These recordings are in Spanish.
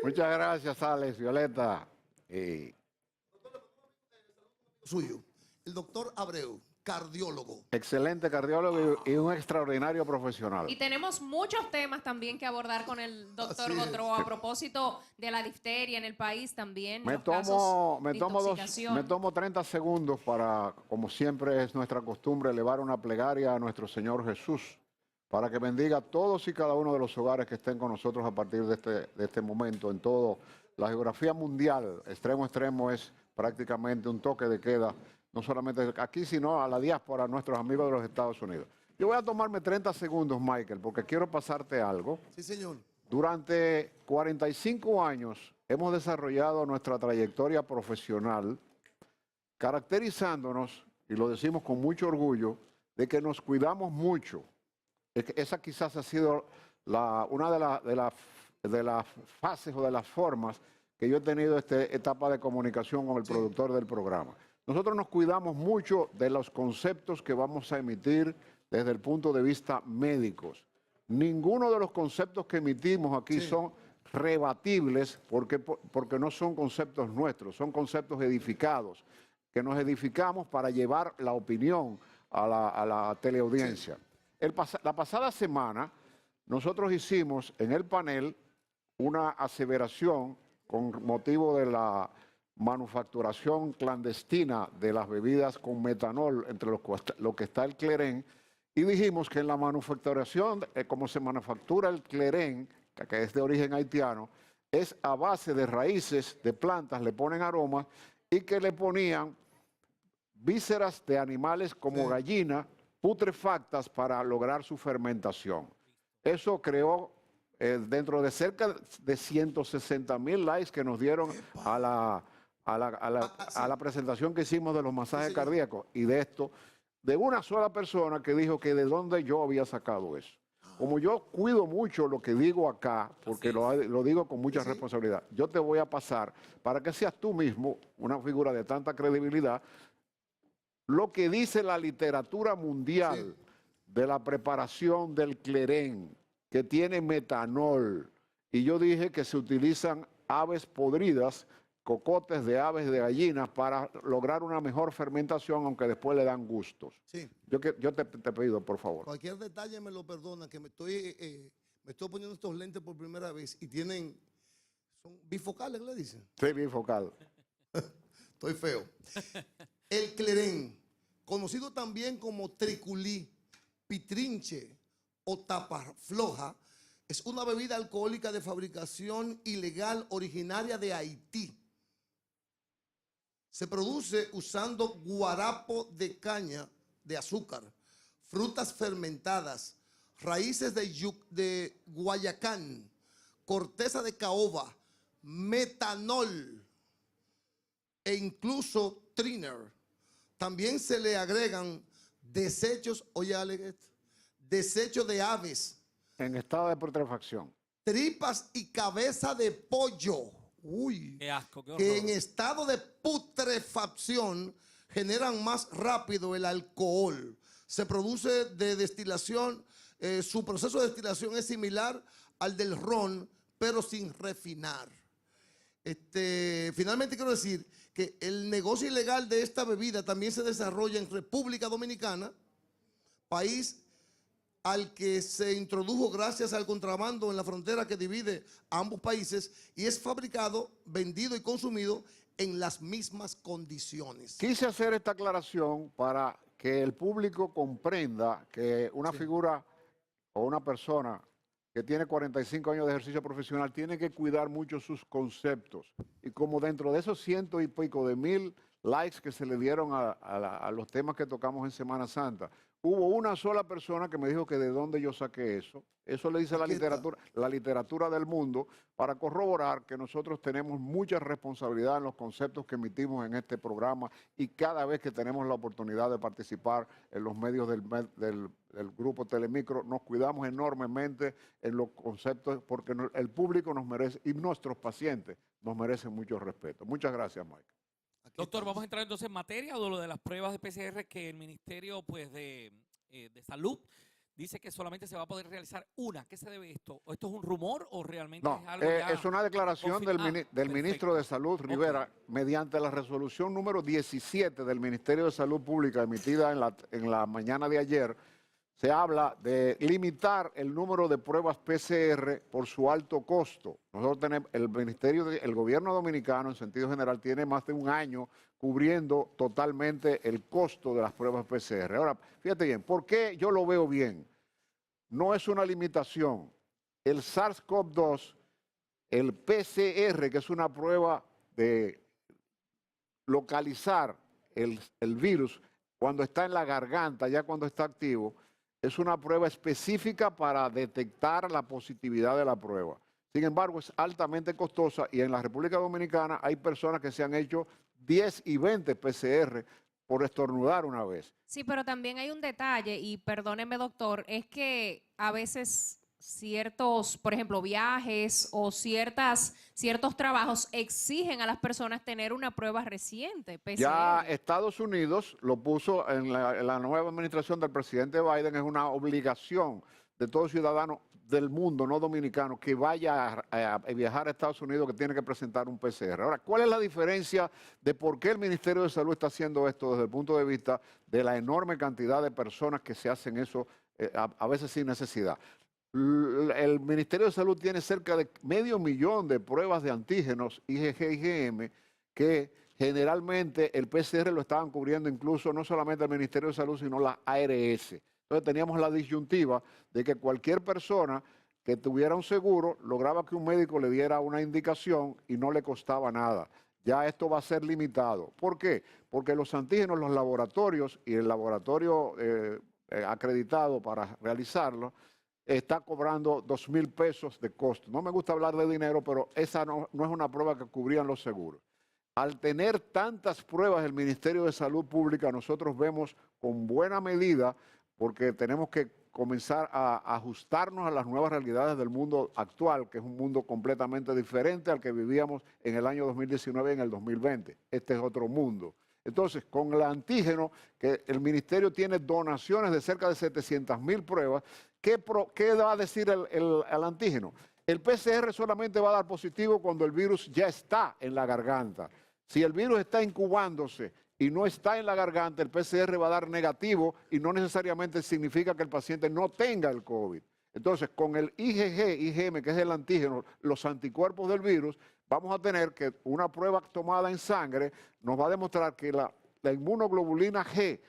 Muchas gracias, Alex, Violeta. Suyo, el doctor Abreu, cardiólogo. Excelente cardiólogo y un extraordinario profesional. Y tenemos muchos temas también que abordar con el doctor Así es. Gotro a propósito de la difteria en el país también. Me los casos de tomo 30 segundos para, como siempre es nuestra costumbre, elevar una plegaria a nuestro Señor Jesús para que bendiga a todos y cada uno de los hogares que estén con nosotros a partir de este momento. En todo, la geografía mundial, extremo a extremo, es prácticamente un toque de queda, no solamente aquí, sino a la diáspora, a nuestros amigos de los Estados Unidos. Yo voy a tomarme 30 segundos, Michael, porque quiero pasarte algo. Sí, señor. Durante 45 años hemos desarrollado nuestra trayectoria profesional caracterizándonos, y lo decimos con mucho orgullo, de que nos cuidamos mucho. Esa quizás ha sido una de las fases o de las formas que yo he tenido esta etapa de comunicación con el productor del programa. Nosotros nos cuidamos mucho de los conceptos que vamos a emitir desde el punto de vista médicos. Ninguno de los conceptos que emitimos aquí son rebatibles porque no son conceptos nuestros, son conceptos edificados, que nos edificamos para llevar la opinión a la teleaudiencia. La pasada semana nosotros hicimos en el panel una aseveración con motivo de la manufacturación clandestina de las bebidas con metanol, entre lo que está el clerén, y dijimos que en la manufacturación, como se manufactura el clerén, que es de origen haitiano, es a base de raíces de plantas, le ponen aromas, y que le ponían vísceras de animales como gallina, putrefactas para lograr su fermentación. Eso creó, dentro de cerca de 160,000 likes que nos dieron a la presentación que hicimos de los masajes cardíacos, y de esto, de una sola persona que dijo que de dónde yo había sacado eso. Como yo cuido mucho lo que digo acá, porque lo digo con mucha responsabilidad, yo te voy a pasar, para que seas tú mismo una figura de tanta credibilidad, lo que dice la literatura mundial de la preparación del clerén, que tiene metanol. Y yo dije que se utilizan aves podridas, cocotes de aves de gallinas, para lograr una mejor fermentación, aunque después le dan gustos. Sí. Yo te pido, por favor. Cualquier detalle me lo perdona, que me estoy poniendo estos lentes por primera vez y son bifocales, ¿le dicen? Sí, bifocal. Estoy feo. El clerén, conocido también como triculí, pitrinche o tapa floja, es una bebida alcohólica de fabricación ilegal originaria de Haití. Se produce usando guarapo de caña de azúcar, frutas fermentadas, raíces de guayacán, corteza de caoba, metanol e incluso triner. También se le agregan desechos, oye Alex, desechos de aves. En estado de putrefacción. Tripas y cabeza de pollo. Uy. Qué asco, qué horror. Que en estado de putrefacción generan más rápido el alcohol. Se produce de destilación, su proceso de destilación es similar al del ron, pero sin refinar. Finalmente quiero decir que el negocio ilegal de esta bebida también se desarrolla en República Dominicana, país al que se introdujo gracias al contrabando en la frontera que divide a ambos países, y es fabricado, vendido y consumido en las mismas condiciones. Quise hacer esta aclaración para que el público comprenda que una figura o una persona que tiene 45 años de ejercicio profesional tiene que cuidar mucho sus conceptos. Y como dentro de esos 100 y pico de 1000 likes que se le dieron a los temas que tocamos en Semana Santa, hubo una sola persona que me dijo que de dónde yo saqué eso. Eso le dice la literatura del mundo, para corroborar que nosotros tenemos mucha responsabilidad en los conceptos que emitimos en este programa, y cada vez que tenemos la oportunidad de participar en los medios del grupo Telemicro, nos cuidamos enormemente en los conceptos, porque el público nos merece, y nuestros pacientes nos merecen mucho respeto. Muchas gracias, Mike. Doctor, vamos a entrar entonces en materia de lo de las pruebas de PCR que el Ministerio de Salud dice que solamente se va a poder realizar una. ¿Qué se debe esto? ¿O esto es un rumor o realmente No, es algo ya es una declaración del, del ministro de Salud, Rivera, Ok. mediante la resolución número 17 del Ministerio de Salud Pública emitida en la mañana de ayer. Se habla de limitar el número de pruebas PCR por su alto costo. Nosotros tenemos, el gobierno dominicano, en sentido general, tiene más de un año cubriendo totalmente el costo de las pruebas PCR. Ahora, fíjate bien, ¿por qué yo lo veo bien? No es una limitación. El SARS-CoV-2, el PCR, que es una prueba de localizar el virus cuando está en la garganta, ya cuando está activo, es una prueba específica para detectar la positividad de la prueba. Sin embargo, es altamente costosa y en la República Dominicana hay personas que se han hecho 10 y 20 PCR por estornudar una vez. Sí, pero también hay un detalle, y perdóneme, doctor, es que a veces ciertos, por ejemplo, viajes o ciertos trabajos exigen a las personas tener una prueba reciente, Ya PCR. Estados Unidos lo puso en la nueva administración del presidente Biden, es una obligación de todo ciudadano del mundo, no dominicano, que vaya a viajar a Estados Unidos, que tiene que presentar un PCR. Ahora, ¿cuál es la diferencia de por qué el Ministerio de Salud está haciendo esto desde el punto de vista de la enorme cantidad de personas que se hacen eso a veces sin necesidad? El Ministerio de Salud tiene cerca de 500.000 de pruebas de antígenos IgG, IgM, que generalmente el PCR lo estaban cubriendo incluso no solamente el Ministerio de Salud, sino la ARS. Entonces teníamos la disyuntiva de que cualquier persona que tuviera un seguro lograba que un médico le diera una indicación y no le costaba nada. Ya esto va a ser limitado. ¿Por qué? Porque los antígenos, los laboratorios y el laboratorio acreditado para realizarlo, está cobrando 2.000 pesos de costo. No me gusta hablar de dinero, pero esa no es una prueba que cubrían los seguros. Al tener tantas pruebas el Ministerio de Salud Pública, nosotros vemos con buena medida, porque tenemos que comenzar a ajustarnos a las nuevas realidades del mundo actual, que es un mundo completamente diferente al que vivíamos en el año 2019 y en el 2020. Este es otro mundo. Entonces, con el antígeno, que el ministerio tiene donaciones de cerca de 700.000 pruebas, ¿qué va a decir el antígeno? El PCR solamente va a dar positivo cuando el virus ya está en la garganta. Si el virus está incubándose y no está en la garganta, el PCR va a dar negativo y no necesariamente significa que el paciente no tenga el COVID. Entonces, con el IgG, IgM, que es el antígeno, los anticuerpos del virus, vamos a tener que una prueba tomada en sangre nos va a demostrar que la inmunoglobulina G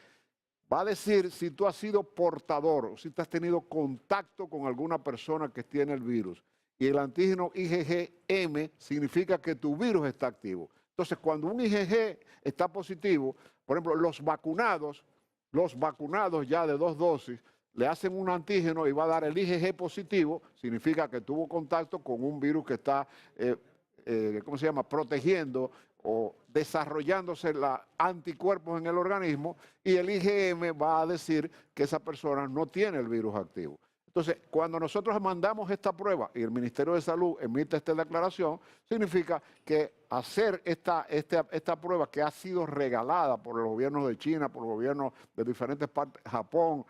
va a decir si tú has sido portador o si tú has tenido contacto con alguna persona que tiene el virus. Y el antígeno IgG-M significa que tu virus está activo. Entonces, cuando un IgG está positivo, por ejemplo, los vacunados ya de 2 dosis, le hacen un antígeno y va a dar el IgG positivo, significa que tuvo contacto con un virus que está, ¿cómo se llama?, protegiendo o desarrollándose anticuerpos en el organismo, y el IgM va a decir que esa persona no tiene el virus activo. Entonces, cuando nosotros mandamos esta prueba y el Ministerio de Salud emite esta declaración, significa que hacer esta prueba que ha sido regalada por los gobiernos de China, por los gobiernos de diferentes partes, Japón,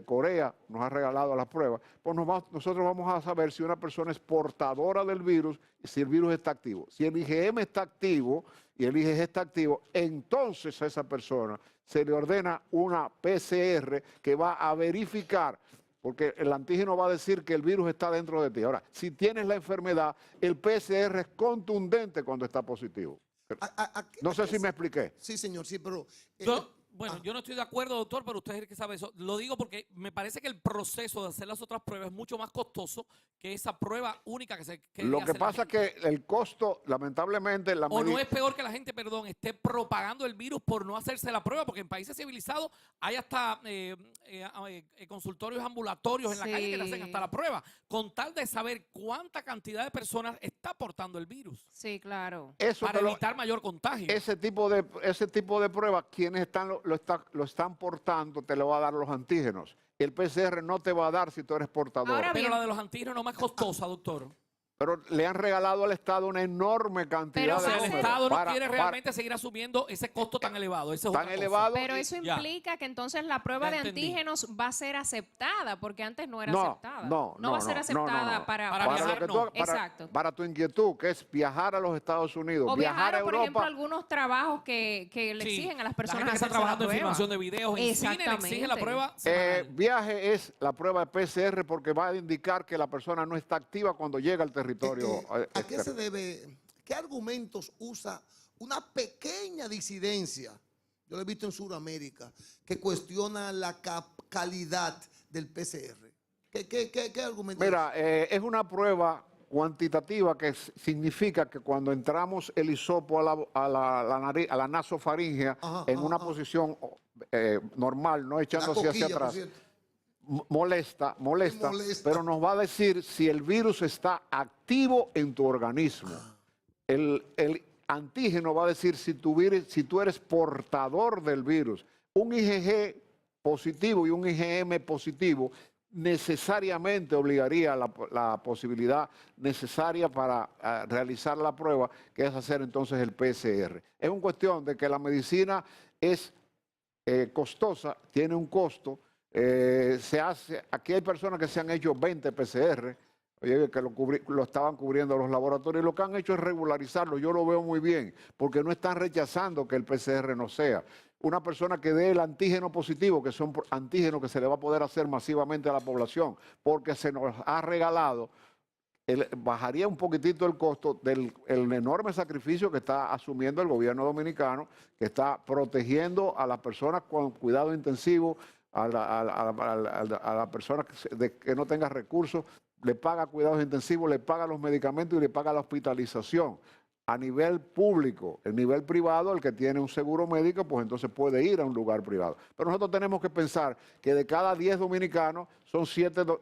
Corea, nos ha regalado las pruebas, pues nosotros vamos a saber si una persona es portadora del virus y si el virus está activo. Si el IgM está activo y el IgG está activo, entonces a esa persona se le ordena una PCR que va a verificar, porque el antígeno va a decir que el virus está dentro de ti. Ahora, si tienes la enfermedad, el PCR es contundente cuando está positivo. No sé si me expliqué. Sí, señor, sí, pero... Yo no estoy de acuerdo, doctor, pero usted es el que sabe eso. Lo digo porque me parece que el proceso de hacer las otras pruebas es mucho más costoso que esa prueba única que se quería Lo que hacer la pasa es gente. que el costo, lamentablemente... O no es peor que la gente, perdón, esté propagando el virus por no hacerse la prueba, porque en países civilizados hay hasta consultorios ambulatorios en la calle que le hacen hasta la prueba, con tal de saber cuánta cantidad de personas está portando el virus. Sí, claro. Eso para evitar mayor contagio. Ese tipo de pruebas, quienes lo están portando, te lo va a dar los antígenos. El PCR no te va a dar si tú eres portador. Ahora Pero bien, la de los antígenos no más costosa, doctor. Pero le han regalado al Estado una enorme cantidad Pero O de sea, va a el ser- números. Estado no para- quiere para- realmente seguir asumiendo ese costo tan elevado. Esa es tan otra cosa. elevado. Pero eso Ya. implica que entonces la prueba Ya de entendí. antígenos va a ser aceptada, porque antes no era No, aceptada. no, va a ser no, aceptada no. para Para Para, viajar, lo que no. tú- Exacto. para tu inquietud, que es viajar a los Estados Unidos, O viajar, a o, por Europa. ejemplo, algunos trabajos que le Sí, exigen a las la personas gente que está hacerse la trabajando en prueba. filmación de videos, en cine le exigen la Exactamente. prueba semanal. Viaje es la prueba de PCR porque va a indicar que la persona no está activa cuando llega al territorio. ¿A qué se externo. debe? ¿Qué argumentos usa una pequeña disidencia? Yo lo he visto en Sudamérica, que cuestiona la calidad del PCR. ¿Qué argumentos? Mira, es una prueba cuantitativa que significa que cuando entramos el hisopo la nariz, a la nasofaringea, Ajá, en ajá, una ajá. posición normal, no la echándose hacia coquilla, por atrás. cierto. Molesta, Molesta. pero nos va a decir si el virus está activo en tu organismo. El antígeno va a decir si tú eres portador del virus. Un IgG positivo y un IgM positivo necesariamente obligaría la posibilidad necesaria para realizar la prueba, que es hacer entonces el PCR. Es una cuestión de que la medicina es costosa, tiene un costo. Aquí hay personas que se han hecho 20 PCR, oye, que lo estaban cubriendo los laboratorios, y lo que han hecho es regularizarlo. Yo lo veo muy bien, porque no están rechazando que el PCR no sea. Una persona que dé el antígeno positivo, que son antígenos que se le va a poder hacer masivamente a la población, porque se nos ha regalado, bajaría un poquitito el costo del enorme sacrificio que está asumiendo el gobierno dominicano, que está protegiendo a las personas con cuidado intensivo, a la persona que no tenga recursos, le paga cuidados intensivos, le paga los medicamentos y le paga la hospitalización. A nivel público, el nivel privado, el que tiene un seguro médico, pues entonces puede ir a un lugar privado. Pero nosotros tenemos que pensar que de cada 10 dominicanos,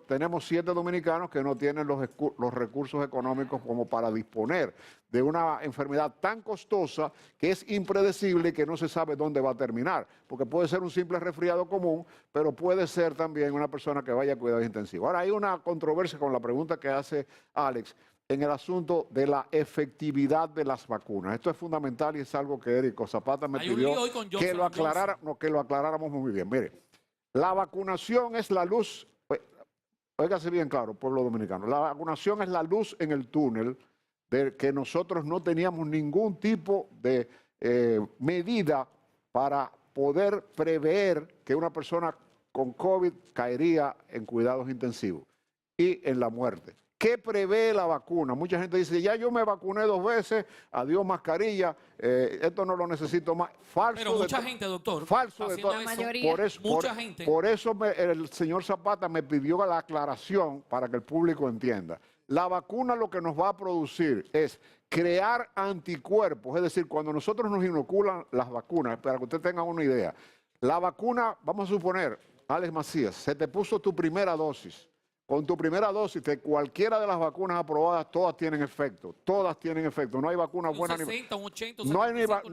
tenemos 7 dominicanos que no tienen los recursos económicos como para disponer de una enfermedad tan costosa que es impredecible y que no se sabe dónde va a terminar. Porque puede ser un simple resfriado común, pero puede ser también una persona que vaya a cuidados intensivos. Ahora, hay una controversia con la pregunta que hace Alex en el asunto de la efectividad de las vacunas. Esto es fundamental y es algo que Érico Zapata me Hay un pidió lío hoy con Johnson que lo & Johnson. que lo aclaráramos muy bien. Mire, la vacunación es la luz, óigase bien claro, pueblo dominicano, la vacunación es la luz en el túnel de que nosotros no teníamos ningún tipo de medida para poder prever que una persona con COVID caería en cuidados intensivos y en la muerte. ¿Qué prevé la vacuna? Mucha gente dice, ya yo me vacuné 2 veces, adiós mascarilla, esto no lo necesito más. Falso. Pero mucha gente, doctor, Falso de haciendo todo. La eso. mayoría. Mucha gente. Por eso el señor Zapata me pidió la aclaración para que el público entienda. La vacuna lo que nos va a producir es crear anticuerpos, es decir, cuando nosotros nos inoculan las vacunas, para que usted tenga una idea, la vacuna, vamos a suponer, Alex Macías, se te puso tu primera dosis. Con tu primera dosis de cualquiera de las vacunas aprobadas, todas tienen efecto. Todas tienen efecto. No hay vacuna Un buena 60, un 80, un no hay, 75,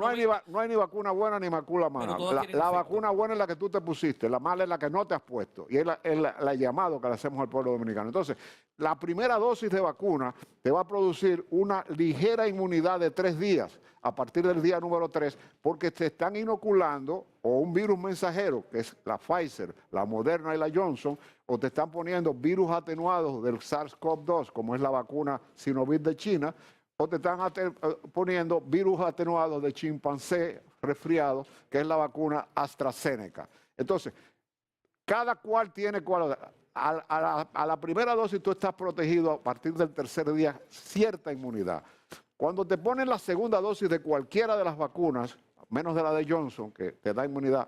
no hay ni vacuna buena ni vacuna mala. Pero todas La tienen efecto. vacuna buena es la que tú te pusiste, la mala es la que no te has puesto. Y es la llamado que le hacemos al pueblo dominicano. Entonces, la primera dosis de vacuna te va a producir una ligera inmunidad de 3 días a partir del día número 3, porque te están inoculando o un virus mensajero, que es la Pfizer, la Moderna y la Johnson, o te están poniendo virus atenuados del SARS-CoV-2, como es la vacuna Sinovac de China, o te están poniendo virus atenuados de chimpancé resfriado, que es la vacuna AstraZeneca. Entonces, cada cual tiene a la primera dosis tú estás protegido a partir del tercer día cierta inmunidad. Cuando te ponen la segunda dosis de cualquiera de las vacunas, menos de la de Johnson, que te da inmunidad,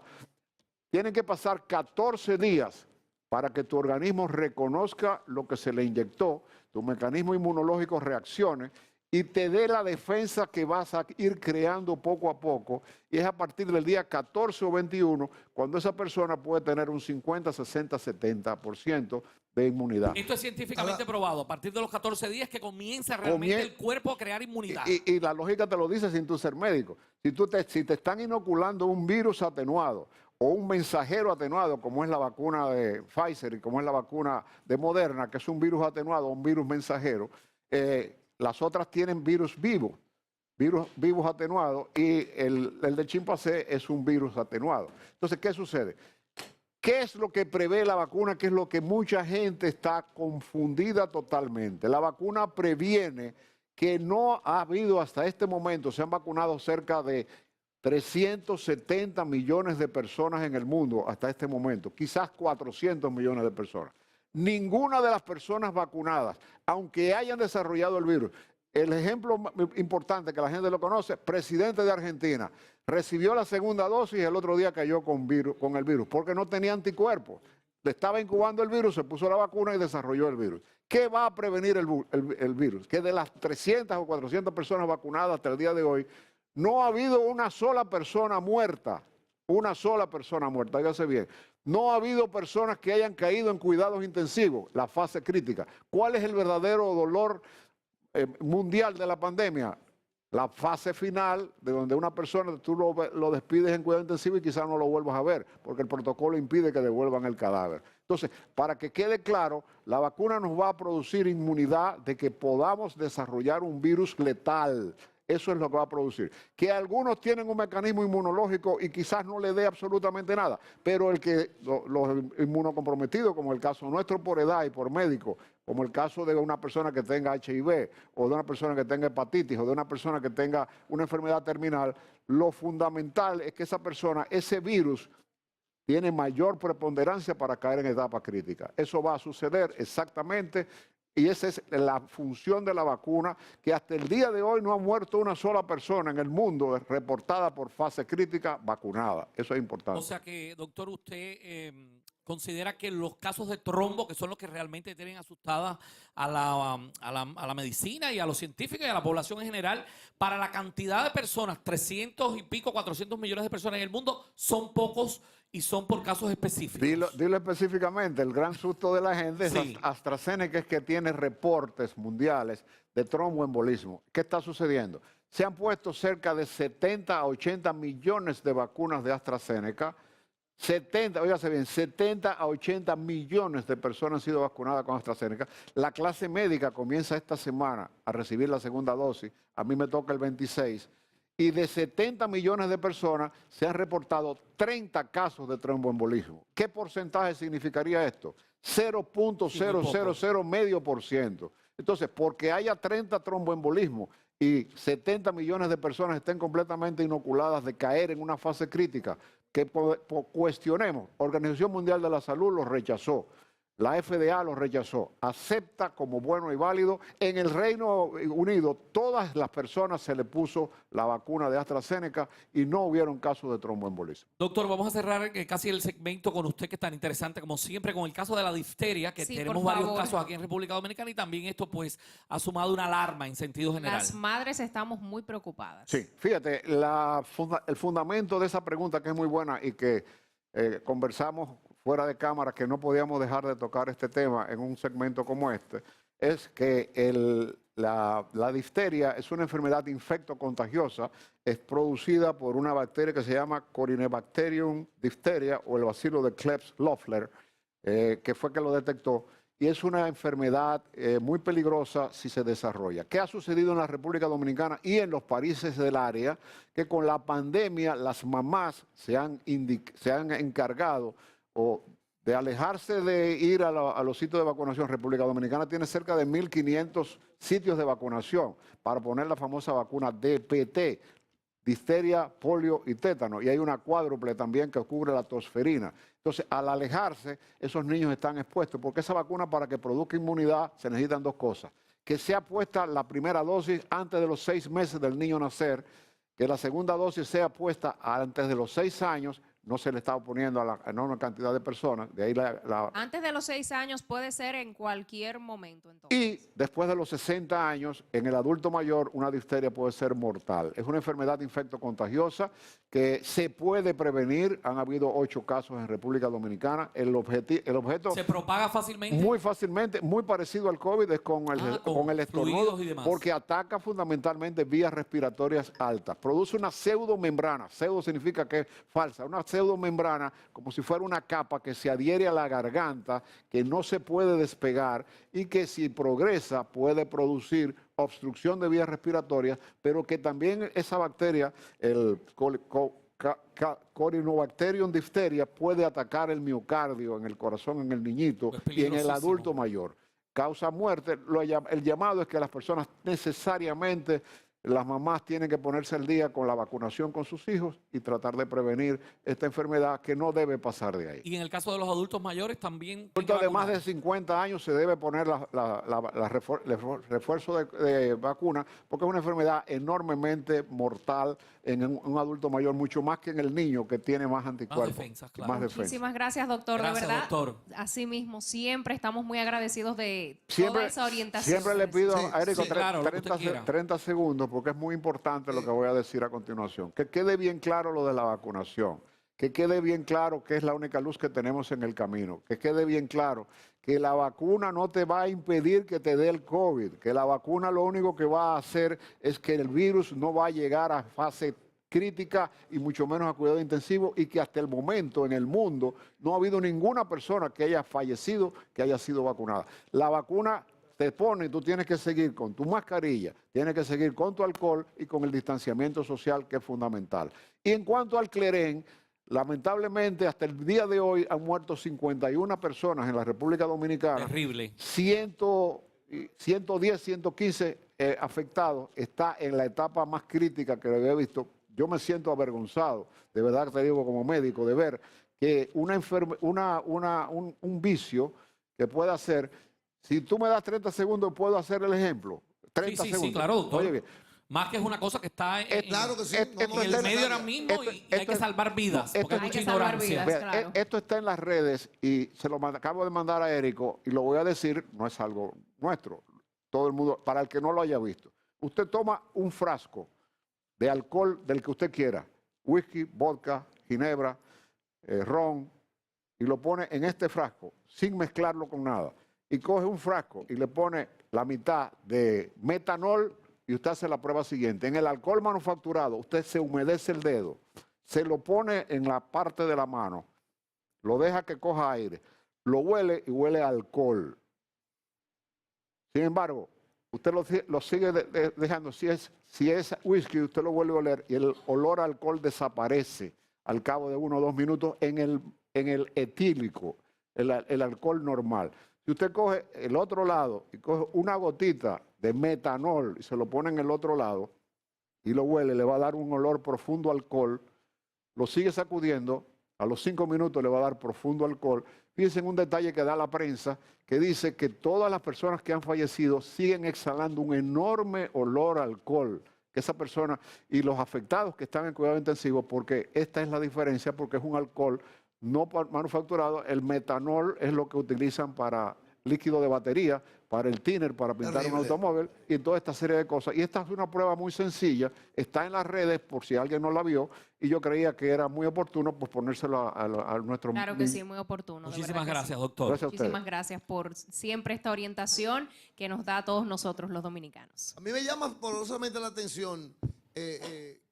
tienen que pasar 14 días para que tu organismo reconozca lo que se le inyectó, tu mecanismo inmunológico reaccione y te dé la defensa que vas a ir creando poco a poco. Y es a partir del día 14 o 21 cuando esa persona puede tener un 50, 60, 70% de inmunidad. Esto es científicamente probado. A partir de los 14 días que comienza realmente Comien- el cuerpo a crear inmunidad. Y la lógica te lo dice sin tú ser médico. Si te están inoculando un virus atenuado o un mensajero atenuado, como es la vacuna de Pfizer y como es la vacuna de Moderna, que es un virus atenuado, un virus mensajero, Las otras tienen virus vivos atenuados, y el del chimpancé es un virus atenuado. Entonces, ¿qué sucede? ¿Qué es lo que prevé la vacuna? ¿Qué es lo que mucha gente está confundida totalmente? La vacuna previene que no ha habido hasta este momento, se han vacunado cerca de 370 millones de personas en el mundo hasta este momento, quizás 400 millones de personas. Ninguna de las personas vacunadas, aunque hayan desarrollado el virus, el ejemplo importante que la gente lo conoce, presidente de Argentina, recibió la segunda dosis y el otro día cayó con el virus, porque no tenía anticuerpos. Le estaba incubando el virus, se puso la vacuna y desarrolló el virus. ¿Qué va a prevenir el virus? Que de las 300 o 400 personas vacunadas hasta el día de hoy, no ha habido una sola persona muerta. Una sola persona muerta, hágase bien. No ha habido personas que hayan caído en cuidados intensivos, la fase crítica. ¿Cuál es el verdadero dolor mundial de la pandemia? La fase final, de donde una persona tú lo despides en cuidado intensivo y quizás no lo vuelvas a ver, porque el protocolo impide que devuelvan el cadáver. Entonces, para que quede claro, la vacuna nos va a producir inmunidad de que podamos desarrollar un virus letal. Eso es lo que va a producir. Que algunos tienen un mecanismo inmunológico y quizás no le dé absolutamente nada, pero los inmunocomprometidos, como el caso nuestro por edad y por médico, como el caso de una persona que tenga HIV, o de una persona que tenga hepatitis, o de una persona que tenga una enfermedad terminal, lo fundamental es que esa persona, ese virus, tiene mayor preponderancia para caer en etapa crítica. Eso va a suceder exactamente. Y esa es la función de la vacuna, que hasta el día de hoy no ha muerto una sola persona en el mundo reportada por fase crítica vacunada. Eso es importante. O sea que, doctor, usted considera que los casos de trombo, que son los que realmente tienen asustada a la medicina y a los científicos y a la población en general, para la cantidad de personas, 300 y pico, 400 millones de personas en el mundo, son pocos y son por casos específicos. Dilo específicamente, el gran susto de la gente es Sí. AstraZeneca, es que tiene reportes mundiales de tromboembolismo. ¿Qué está sucediendo? Se han puesto cerca de 70 a 80 millones de vacunas de AstraZeneca. 70 a 80 millones de personas han sido vacunadas con AstraZeneca. La clase médica comienza esta semana a recibir la segunda dosis. A mí me toca el 26. Y de 70 millones de personas se han reportado 30 casos de tromboembolismo. ¿Qué porcentaje significaría esto? 0.000 medio por ciento. Entonces, porque haya 30 tromboembolismos y 70 millones de personas estén completamente inoculadas de caer en una fase crítica, que cuestionemos. Organización Mundial de la Salud lo rechazó. La FDA lo rechazó, acepta como bueno y válido. En el Reino Unido, todas las personas se le puso la vacuna de AstraZeneca y no hubieron casos de tromboembolismo. Doctor, vamos a cerrar casi el segmento con usted, que es tan interesante como siempre, con el caso de la difteria, que Sí, tenemos por varios favor. casos aquí en República Dominicana, y también esto pues ha sumado una alarma en sentido general. Las madres estamos muy preocupadas. Sí, fíjate, el fundamento de esa pregunta, que es muy buena y que conversamos fuera de cámara, que no podíamos dejar de tocar este tema en un segmento como este, es que la difteria es una enfermedad infectocontagiosa, es producida por una bacteria que se llama Corynebacterium diphtheria, o el bacilo de Klebsiella-Loeffler, que fue que lo detectó, y es una enfermedad muy peligrosa si se desarrolla. ¿Qué ha sucedido en la República Dominicana y en los países del área? Que con la pandemia las mamás se han encargado de alejarse de ir a los sitios de vacunación. República Dominicana tiene cerca de 1.500 sitios de vacunación para poner la famosa vacuna DPT, difteria, polio y tétano. Y hay una cuádruple también que cubre la tosferina. Entonces, al alejarse, esos niños están expuestos, porque esa vacuna, para que produzca inmunidad, se necesitan dos cosas. Que sea puesta la primera dosis antes de los 6 meses del niño nacer, que la segunda dosis sea puesta antes de los 6 años, no se le está poniendo a la enorme cantidad de personas, de ahí Antes de los 6 años puede ser en cualquier momento, entonces. Y después de los 60 años, en el adulto mayor, una difteria puede ser mortal. Es una enfermedad infectocontagiosa que se puede prevenir. Han habido 8 casos en República Dominicana. El objeto ¿Se propaga fácilmente? muy fácilmente, muy parecido al COVID, es con el fluidos estornudo, y demás. porque ataca fundamentalmente vías respiratorias altas. Produce una pseudomembrana. Pseudo significa que es falsa. Una pseudomembrana como si fuera una capa que se adhiere a la garganta, que no se puede despegar y que si progresa puede producir obstrucción de vías respiratorias, pero que también esa bacteria, el Corynebacterium diphtheria, puede atacar el miocardio en el corazón, en el niñito Es y en el peligrosísimo. adulto mayor. Causa muerte. El llamado es que las personas necesariamente, las mamás tienen que ponerse al día con la vacunación con sus hijos y tratar de prevenir esta enfermedad que no debe pasar de ahí. Y en el caso de los adultos mayores también. Adultos de más de 50 años se debe poner refuerzo de vacuna porque es una enfermedad enormemente mortal en un adulto mayor, mucho más que en el niño que tiene más anticuerpos. defensas, y claro. más defensas. Muchísimas gracias, doctor. Gracias, de verdad, doctor. así mismo, siempre estamos muy agradecidos de toda Siempre, esa orientación. siempre le pido Sí, a Érico sí, claro, lo que usted 30, quiera. 30 segundos porque es muy importante lo que voy a decir a continuación. Que quede bien claro lo de la vacunación, que quede bien claro que es la única luz que tenemos en el camino, que quede bien claro que la vacuna no te va a impedir que te dé el COVID, que la vacuna lo único que va a hacer es que el virus no va a llegar a fase crítica y mucho menos a cuidado intensivo y que hasta el momento en el mundo no ha habido ninguna persona que haya fallecido que haya sido vacunada. La vacuna te pone y tú tienes que seguir con tu mascarilla, tienes que seguir con tu alcohol y con el distanciamiento social que es fundamental. Y en cuanto al clerén, lamentablemente hasta el día de hoy han muerto 51 personas en la República Dominicana. Terrible. 110, 115 afectados. Está en la etapa más crítica que he visto. Yo me siento avergonzado, de verdad que te digo como médico, de ver que un vicio que pueda hacer, si tú me das 30 segundos, puedo hacer el ejemplo. 30 Sí, segundos. claro, doctor. Oye bien, Más que es una cosa que está Claro que sí. esto No, no, en el es medio ahora necesario. mismo y hay que salvar vidas, esto porque hay es- mucha Hay que salvar ignorancia. vidas. Vea, claro. esto está en las redes y se lo acabo de mandar a Érico y lo voy a decir, no es algo nuestro, todo el mundo, para el que no lo haya visto. Usted toma un frasco de alcohol del que usted quiera, whisky, vodka, ginebra, ron, y lo pone en este frasco sin mezclarlo con nada. Y coge un frasco y le pone la mitad de metanol y usted hace la prueba siguiente. En el alcohol manufacturado, usted se humedece el dedo, se lo pone en la parte de la mano, lo deja que coja aire, lo huele y huele a alcohol. Sin embargo, usted lo sigue dejando. Si es whisky, usted lo vuelve a oler y el olor a alcohol desaparece al cabo de 1 o 2 minutos en el etílico, el alcohol normal. Si usted coge el otro lado y coge una gotita de metanol y se lo pone en el otro lado y lo huele, le va a dar un olor profundo a alcohol, lo sigue sacudiendo, a los 5 minutos le va a dar profundo alcohol. Fíjense en un detalle que da la prensa, que dice que todas las personas que han fallecido siguen exhalando un enorme olor a alcohol. Que esa persona y los afectados que están en cuidado intensivo, porque esta es la diferencia, porque es un alcohol no manufacturado. El metanol es lo que utilizan para líquido de batería, para el thinner, para pintar un Terrible. automóvil y toda esta serie de cosas. Y esta es una prueba muy sencilla, está en las redes por si alguien no la vio y yo creía que era muy oportuno pues ponérselo a nuestro... Claro que sí, muy oportuno. de Muchísimas verdad que gracias, sí. doctor. Gracias a ustedes. Muchísimas gracias por siempre esta orientación que nos da a todos nosotros los dominicanos. A mí me llama poderosamente la atención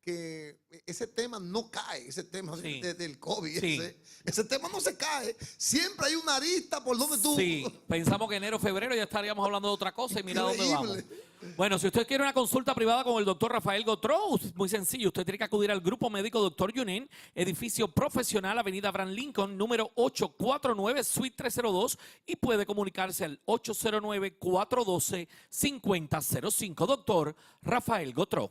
que ese tema no cae, ese tema Sí. del COVID. Sí. Ese tema no se cae. Siempre hay una arista por donde tú... Sí, pensamos que enero, febrero ya estaríamos hablando de otra cosa y mira dónde vamos. Increíble. Bueno, si usted quiere una consulta privada con el doctor Rafael Gotró, muy sencillo, usted tiene que acudir al Grupo Médico Dr. Yunen, edificio profesional, Avenida Abraham Lincoln, número 849, Suite 302, y puede comunicarse al 809-412-5005. Doctor Rafael Gotró.